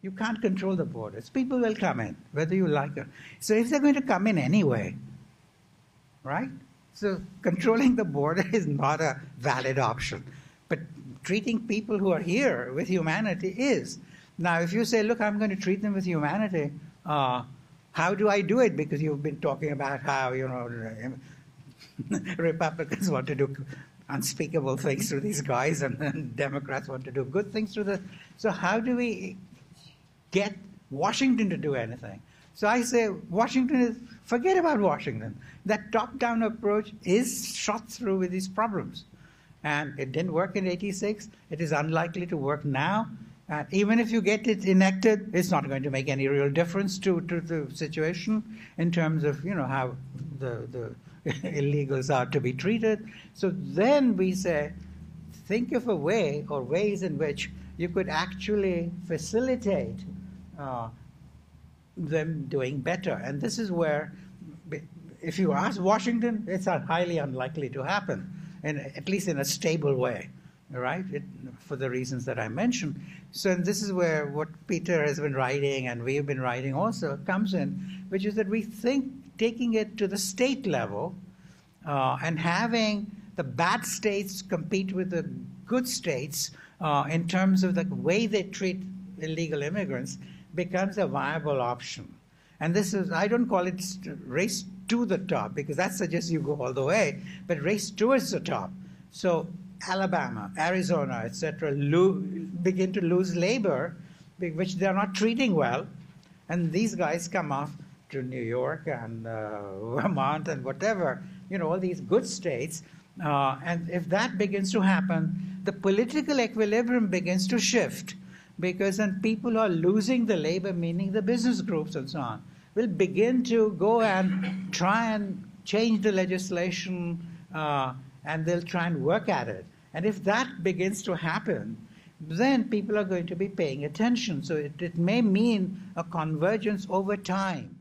You can't control the borders. People will come in, whether you like it. So if they're going to come in anyway, right? So controlling the border is not a valid option. But treating people who are here with humanity is. Now, if you say, look, I'm going to treat them with humanity, how do I do it? Because you've been talking about how, Republicans want to do unspeakable things to these guys, and Democrats want to do good things to them. So how do we get Washington to do anything? So I say, forget about Washington. That top-down approach is shot through with these problems. And it didn't work in '86. It is unlikely to work now. And even if you get it enacted, it's not going to make any real difference to the situation in terms of, how the illegals are to be treated. So then we say, think of a way or ways in which you could actually facilitate them doing better. And this is where, if you ask Washington, it's highly unlikely to happen, at least in a stable way, right? For the reasons that I mentioned. So this is where what Peter has been writing and we've been writing also comes in, which is that we think taking it to the state level and having the bad states compete with the good states in terms of the way they treat illegal immigrants becomes a viable option. And this is, I don't call it race to the top, because that suggests you go all the way, but race towards the top. So Alabama, Arizona, etc., begin to lose labor, which they're not treating well, and these guys come off to New York and Vermont and whatever, all these good states, and if that begins to happen, the political equilibrium begins to shift, because then people who are losing the labor, meaning the business groups and so on, will begin to go and try and change the legislation, and they'll try and work at it. And if that begins to happen, then people are going to be paying attention. So it may mean a convergence over time.